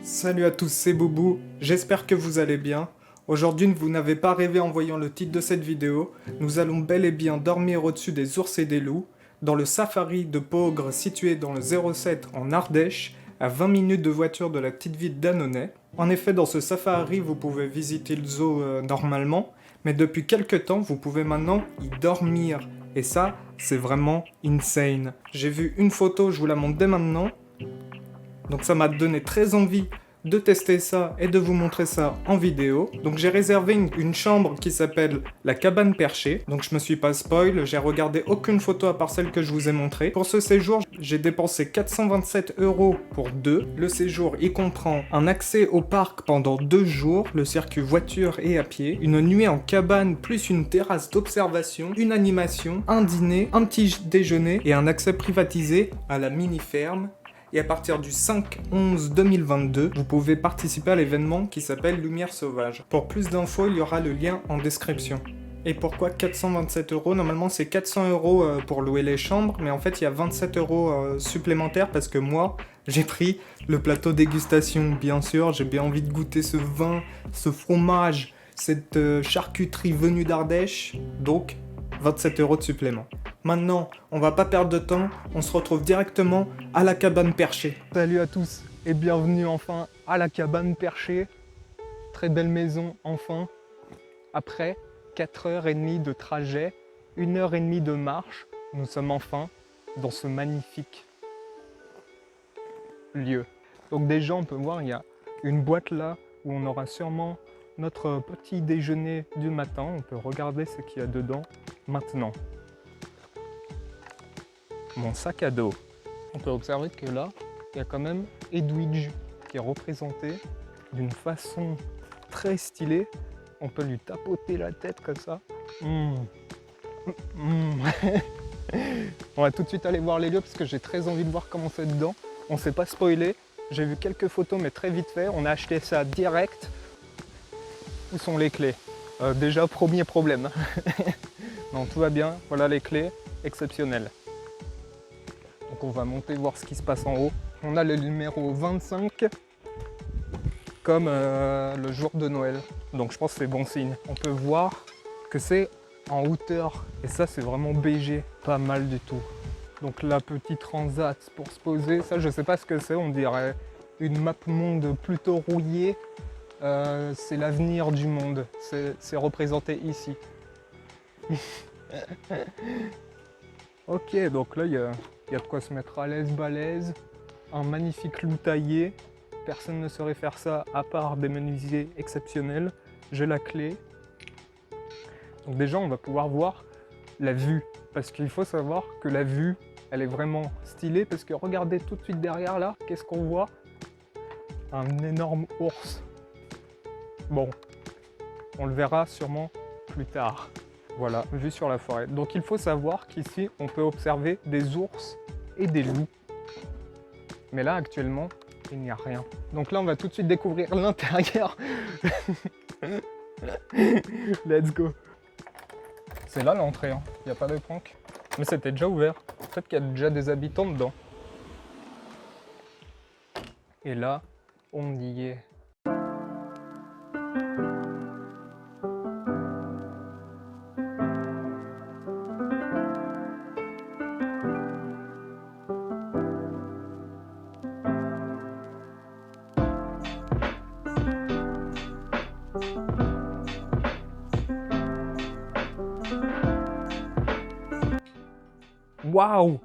Salut à tous, c'est Boubou, j'espère que vous allez bien. Aujourd'hui, vous n'avez pas rêvé en voyant le titre de cette vidéo, nous allons bel et bien dormir au-dessus des ours et des loups, dans le safari de Peaugres situé dans le 07 en Ardèche, à 20 minutes de voiture de la petite ville d'Annonay. En effet, dans ce safari, vous pouvez visiter le zoo normalement, mais depuis quelques temps, vous pouvez maintenant y dormir. Et ça, c'est vraiment insane. J'ai vu une photo, je vous la montre dès maintenant. Donc ça m'a donné très envie de tester ça et de vous montrer ça en vidéo. Donc j'ai réservé une chambre qui s'appelle la cabane perchée. Donc je me suis pas spoil, j'ai regardé aucune photo à part celle que je vous ai montrée. Pour ce séjour, j'ai dépensé 427 € pour deux. Le séjour, il comprend un accès au parc pendant 2 jours, le circuit voiture et à pied, une nuit en cabane plus une terrasse d'observation, une animation, un dîner, un petit déjeuner et un accès privatisé à la mini-ferme. Et à partir du 5/11/2022, vous pouvez participer à l'événement qui s'appelle Lumière Sauvage. Pour plus d'infos, il y aura le lien en description. Et pourquoi 427 €? Normalement, c'est 400 € pour louer les chambres, mais en fait, il y a 27 € supplémentaires parce que moi, j'ai pris le plateau dégustation. Bien sûr, j'ai bien envie de goûter ce vin, ce fromage, cette charcuterie venue d'Ardèche. Donc, 27 € de supplément. Maintenant, on va pas perdre de temps, on se retrouve directement à la cabane perchée. Salut à tous et bienvenue enfin à la cabane perchée. Très belle maison enfin. Après 4h30 de trajet, 1h30 de marche, nous sommes enfin dans ce magnifique lieu. Donc déjà on peut voir, il y a une boîte là où on aura sûrement notre petit déjeuner du matin. On peut regarder ce qu'il y a dedans maintenant. Mon sac à dos. On peut observer que là, il y a quand même Edwidge qui est représenté d'une façon très stylée. On peut lui tapoter la tête comme ça. On va tout de suite aller voir les lieux parce que j'ai très envie de voir comment c'est dedans. On ne s'est pas spoilé. J'ai vu quelques photos mais très vite fait. On a acheté ça direct. Où sont les clés? Déjà, premier problème. Non, tout va bien. Voilà les clés. Exceptionnelles. Donc on va monter voir ce qui se passe en haut. On a le numéro 25 comme le jour de Noël. Donc je pense que c'est bon signe. On peut voir que c'est en hauteur. Et ça c'est vraiment BG. Pas mal du tout. Donc la petite transat pour se poser. Ça je sais pas ce que c'est. On dirait une map monde plutôt rouillée. C'est l'avenir du monde. C'est représenté ici. Ok, donc là il y a de quoi se mettre à l'aise, balèze. Un magnifique loup taillé. Personne ne saurait faire ça à part des menuisiers exceptionnels. J'ai la clé. Donc déjà on va pouvoir voir la vue. Parce qu'il faut savoir que la vue, elle est vraiment stylée. Parce que regardez tout de suite derrière là, qu'est-ce qu'on voit? Un énorme ours. Bon, on le verra sûrement plus tard. Voilà, vue sur la forêt. Donc il faut savoir qu'ici, on peut observer des ours et des loups. Mais là, actuellement, il n'y a rien. Donc là, on va tout de suite découvrir l'intérieur. Let's go. C'est là l'entrée, hein. Il n'y a pas de prank. Mais c'était déjà ouvert. Peut-être qu'il y a déjà des habitants dedans. Et là, on y est. Waouh!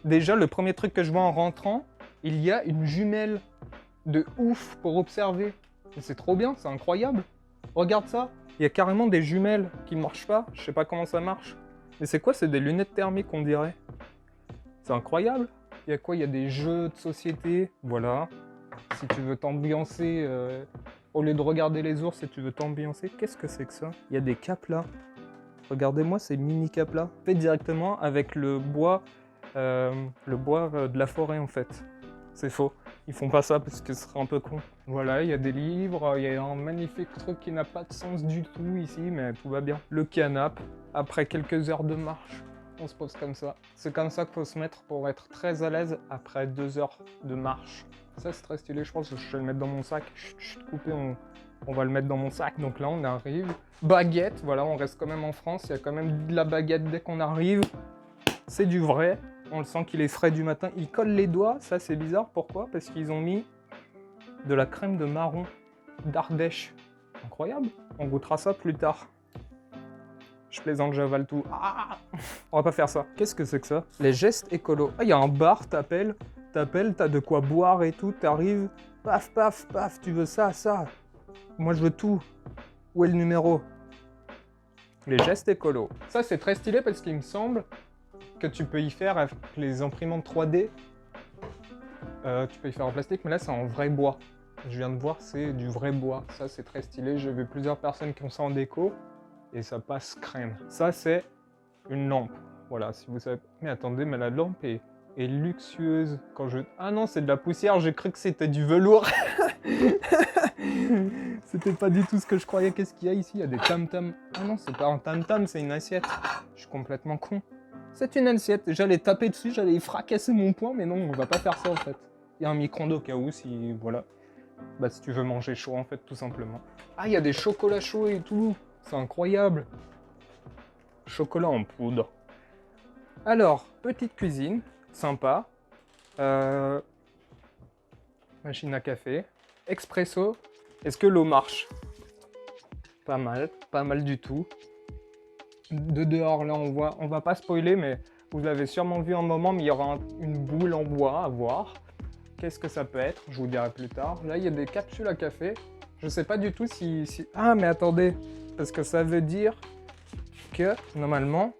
Déjà, le premier truc que je vois en rentrant, il y a une jumelle de ouf pour observer. Et c'est trop bien, c'est incroyable. Regarde ça, il y a carrément des jumelles qui ne marchent pas. Je sais pas comment ça marche. Mais c'est quoi? C'est des lunettes thermiques, on dirait. C'est incroyable. Il y a quoi? Il y a des jeux de société. Voilà. Si tu veux t'ambiancer, au lieu de regarder les ours, si tu veux t'ambiancer, qu'est-ce que c'est que ça? Il y a des capes là. Regardez-moi ces mini capes là. Fait directement avec le bois de la forêt en fait. C'est faux. Ils font pas ça parce que ce serait un peu con. Voilà, il y a des livres, il y a un magnifique truc qui n'a pas de sens du tout ici, mais tout va bien. Le canapé, après quelques heures de marche, on se pose comme ça. C'est comme ça qu'il faut se mettre pour être très à l'aise après 2 heures de marche. Ça, c'est très stylé, je pense que je vais le mettre dans mon sac. Chut, coupé, on va le mettre dans mon sac. Donc là, on arrive. Baguette, voilà, on reste quand même en France. Il y a quand même de la baguette dès qu'on arrive. C'est du vrai. On le sent qu'il est frais du matin. Il colle les doigts, ça c'est bizarre. Pourquoi? Parce qu'ils ont mis de la crème de marron d'Ardèche. Incroyable. On goûtera ça plus tard. Je plaisante, j'avale tout. Ah, on va pas faire ça. Qu'est-ce que c'est que ça? Les gestes écolos. Ah, il y a un bar, t'appelles, t'as de quoi boire et tout, t'arrives, paf, paf, paf, tu veux ça, ça. Moi, je veux tout. Où est le numéro? Les gestes écolos. Ça, c'est très stylé parce qu'il me semble que tu peux y faire avec les imprimantes 3D. Tu peux y faire en plastique, mais là, c'est en vrai bois. Je viens de voir, c'est du vrai bois. Ça, c'est très stylé. J'ai vu plusieurs personnes qui ont ça en déco. Et ça passe crème. Ça, c'est une lampe. Voilà, si vous savez... Mais attendez, mais la lampe est luxueuse. Quand je... Ah non, c'est de la poussière. J'ai cru que c'était du velours. C'était pas du tout ce que je croyais. Qu'est-ce qu'il y a ici? Il y a des tam-tams. Ah non, c'est pas un tam-tam, c'est une assiette. Je suis complètement con. C'est une assiette. J'allais taper dessus, j'allais y fracasser mon poing, mais non, on va pas faire ça en fait. Il y a un micro-ondes au cas où, si... Voilà. Bah, si tu veux manger chaud, en fait, tout simplement. Ah, il y a des chocolats chauds et tout. C'est incroyable. Chocolat en poudre. Alors, petite cuisine, sympa. Machine à café. Expresso. Est-ce que l'eau marche? Pas mal du tout. De dehors, là, on va pas spoiler, mais vous l'avez sûrement vu un moment, mais il y aura une boule en bois à voir. Qu'est-ce que ça peut être? Je vous dirai plus tard. Là, il y a des capsules à café. Je sais pas du tout si... Ah, mais attendez. Parce que ça veut dire que, normalement...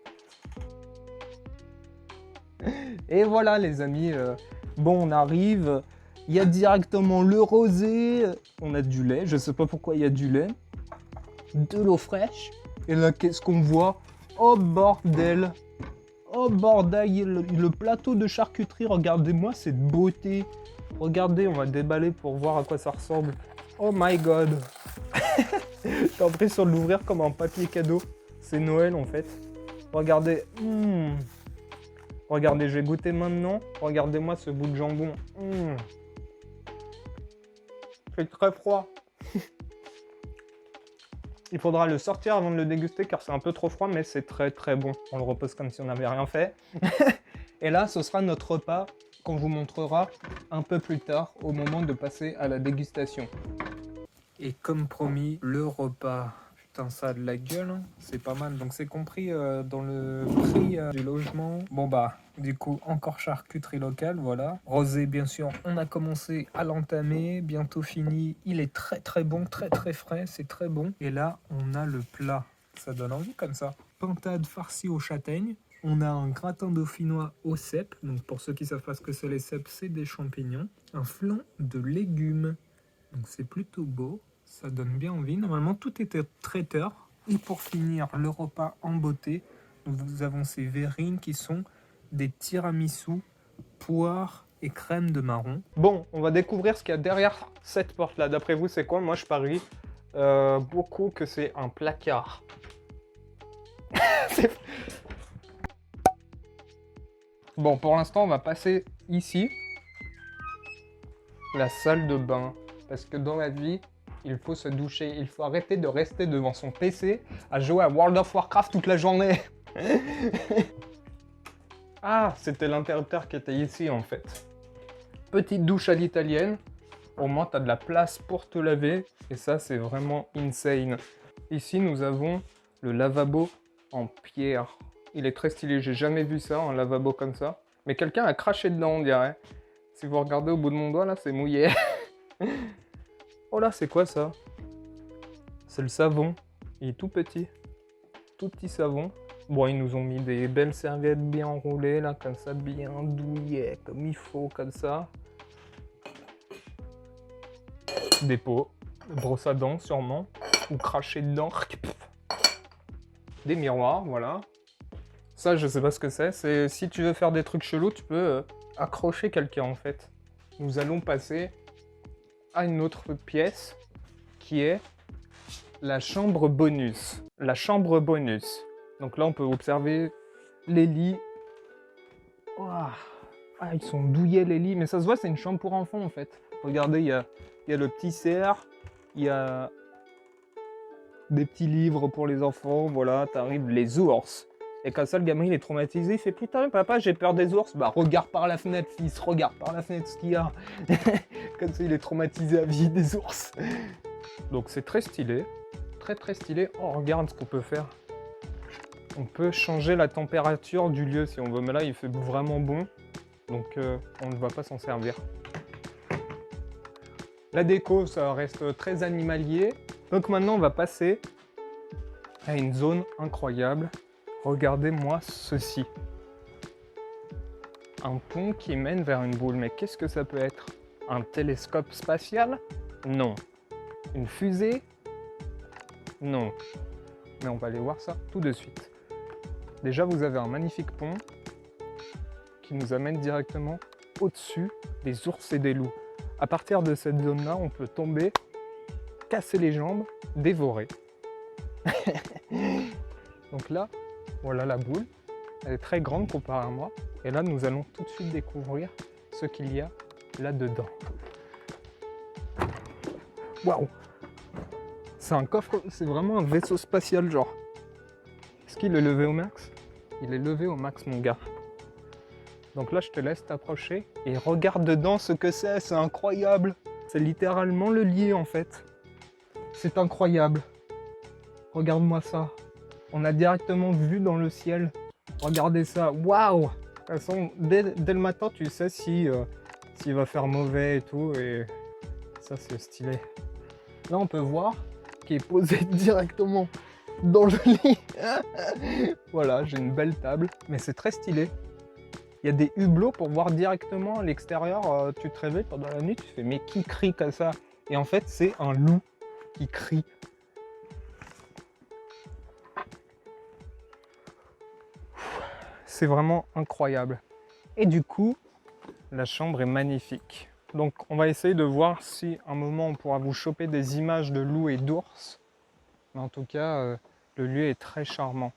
Et voilà, les amis. Bon, on arrive. Il y a directement le rosé. On a du lait. Je sais pas pourquoi il y a du lait. De l'eau fraîche. Et là, qu'est-ce qu'on voit? Oh, bordel. Oh, bordel. Le plateau de charcuterie. Regardez-moi cette beauté. Regardez, on va déballer pour voir à quoi ça ressemble. Oh my god. J'ai l'impression de l'ouvrir comme un papier cadeau. C'est Noël en fait. Regardez. Regardez, je vais goûter maintenant. Regardez-moi ce bout de jambon. C'est très froid. Il faudra le sortir avant de le déguster car c'est un peu trop froid, mais c'est très très bon. On le repose comme si on n'avait rien fait. Et là, ce sera notre repas qu'on vous montrera un peu plus tard au moment de passer à la dégustation. Et comme promis, le repas. Putain, ça a de la gueule, hein. C'est pas mal. Donc c'est compris dans le prix du logement. Bon bah, du coup, encore charcuterie locale, voilà. Rosé, bien sûr, on a commencé à l'entamer. Bientôt fini. Il est très très bon, très très frais, c'est très bon. Et là, on a le plat. Ça donne envie comme ça. Pintade farcie aux châtaignes. On a un gratin dauphinois aux cèpes. Donc pour ceux qui savent pas ce que c'est les cèpes, c'est des champignons. Un flan de légumes. Donc c'est plutôt beau, ça donne bien envie. Normalement, tout était traiteur. Et pour finir le repas en beauté, nous avons ces verrines qui sont des tiramisu, poire et crème de marron. Bon, on va découvrir ce qu'il y a derrière cette porte-là. D'après vous, c'est quoi? Moi, je parie beaucoup que c'est un placard. Bon, pour l'instant, on va passer ici. La salle de bain. Parce que dans la vie, il faut se doucher. Il faut arrêter de rester devant son PC à jouer à World of Warcraft toute la journée. Ah, c'était l'interrupteur qui était ici en fait. Petite douche à l'italienne. Au moins, tu as de la place pour te laver. Et ça, c'est vraiment insane. Ici, nous avons le lavabo en pierre. Il est très stylé. J'ai jamais vu ça, un lavabo comme ça. Mais quelqu'un a craché dedans, on dirait. Si vous regardez au bout de mon doigt, là, c'est mouillé. Oh là, c'est quoi ça? C'est le savon. Il est tout petit. Tout petit savon. Bon, ils nous ont mis des belles serviettes bien enroulées, là, comme ça, bien douillet, comme il faut, comme ça. Des pots. Brosse à dents, sûrement. Ou cracher dedans. Des miroirs, voilà. Ça, je sais pas ce que c'est. C'est si tu veux faire des trucs chelous, tu peux accrocher quelqu'un, en fait. Nous allons passer à une autre pièce qui est la chambre bonus. La chambre bonus. Donc là, on peut observer les lits. Ouah. Ah, ils sont douillets les lits, mais ça se voit, c'est une chambre pour enfants en fait. Regardez, il y a le petit cerf, il y a des petits livres pour les enfants, voilà, t'arrives les ours. Et comme ça, le gamin, il est traumatisé, il fait « Putain, papa, j'ai peur des ours !» Bah, regarde par la fenêtre, fils, regarde par la fenêtre ce qu'il y a. Comme ça, il est traumatisé à vie des ours. Donc, c'est très stylé, très stylé. Oh, regarde ce qu'on peut faire. On peut changer la température du lieu si on veut, mais là, il fait vraiment bon. Donc, on ne va pas s'en servir. La déco, ça reste très animalier. Donc maintenant, on va passer à une zone incroyable. Regardez-moi ceci. Un pont qui mène vers une boule. Mais qu'est-ce que ça peut être? Un télescope spatial? Non. Une fusée? Non. Mais on va aller voir ça tout de suite. Déjà, vous avez un magnifique pont qui nous amène directement au-dessus des ours et des loups. À partir de cette zone-là, on peut tomber, casser les jambes, dévorer. Donc là, voilà la boule. Elle est très grande comparée à moi. Et là, nous allons tout de suite découvrir ce qu'il y a là-dedans. Waouh! C'est un coffre, c'est vraiment un vaisseau spatial genre. Est-ce qu'il est levé au max? Il est levé au max, mon gars. Donc là, je te laisse t'approcher et regarde dedans ce que c'est incroyable. C'est littéralement le lit en fait. C'est incroyable. Regarde-moi ça. On a directement vu dans le ciel. Regardez ça. Waouh! De toute façon, dès le matin, tu sais s'il va faire mauvais et tout. Et ça, c'est stylé. Là, on peut voir qu'il est posé directement dans le lit. Voilà, j'ai une belle table. Mais c'est très stylé. Il y a des hublots pour voir directement à l'extérieur. Tu te réveilles pendant la nuit, tu fais mais qui crie comme ça? Et en fait, c'est un loup qui crie. C'est vraiment incroyable. Et du coup, la chambre est magnifique. Donc, on va essayer de voir si à un moment on pourra vous choper des images de loups et d'ours. Mais en tout cas, le lieu est très charmant.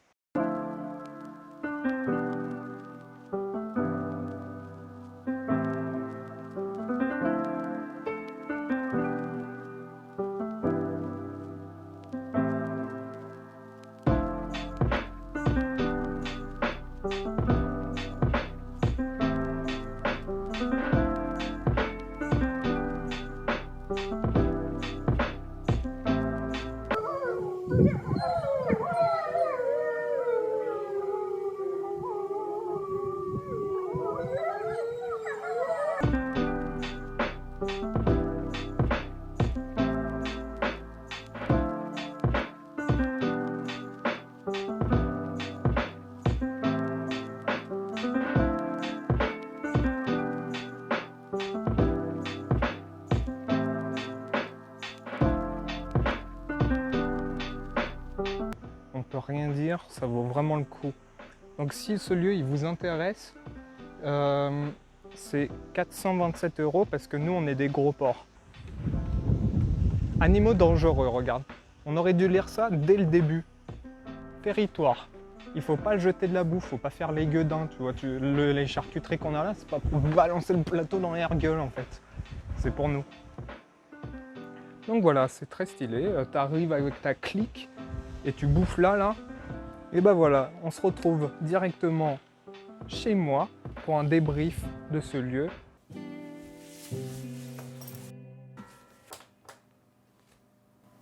On peut rien dire, ça vaut vraiment le coup. Donc si ce lieu il vous intéresse, c'est 427 € parce que nous on est des gros porcs. Animaux dangereux, regarde. On aurait dû lire ça dès le début. Territoire. Il faut pas jeter de la bouffe, faut pas faire les gueudins, tu vois. Les charcuteries qu'on a là, c'est pas pour balancer le plateau dans l'air gueule en fait. C'est pour nous. Donc voilà, c'est très stylé. Tu arrives avec ta clique et tu bouffes là. Et ben voilà, on se retrouve directement chez moi pour un débrief de ce lieu.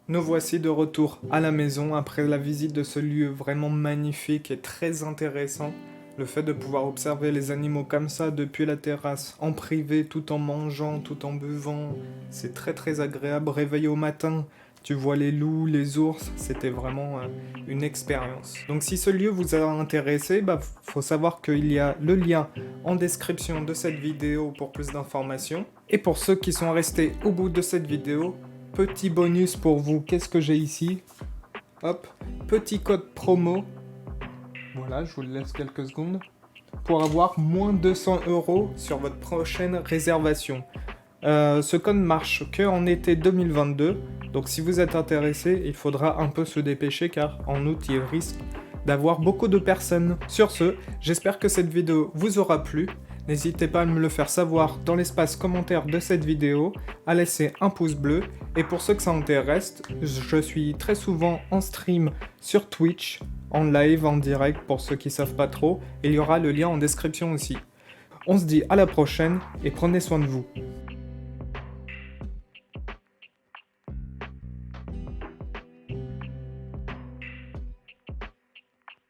Nous voici de retour à la maison après la visite de ce lieu vraiment magnifique et très intéressant. Le fait de pouvoir observer les animaux comme ça depuis la terrasse, en privé, tout en mangeant, tout en buvant, c'est très agréable. Réveillé au matin, tu vois les loups, les ours, c'était vraiment une expérience. Donc si ce lieu vous a intéressé, faut savoir qu'il y a le lien en description de cette vidéo pour plus d'informations. Et pour ceux qui sont restés au bout de cette vidéo, petit bonus pour vous, qu'est-ce que j'ai ici? Hop, petit code promo. Voilà, je vous le laisse quelques secondes. Pour avoir moins 200 € sur votre prochaine réservation. Ce code marche que en été 2022. Donc si vous êtes intéressé, il faudra un peu se dépêcher car en août il risque d'avoir beaucoup de personnes. Sur ce, j'espère que cette vidéo vous aura plu. N'hésitez pas à me le faire savoir dans l'espace commentaire de cette vidéo, à laisser un pouce bleu. Et pour ceux que ça intéresse, je suis très souvent en stream sur Twitch, en live, en direct pour ceux qui savent pas trop. Et il y aura le lien en description aussi. On se dit à la prochaine et prenez soin de vous.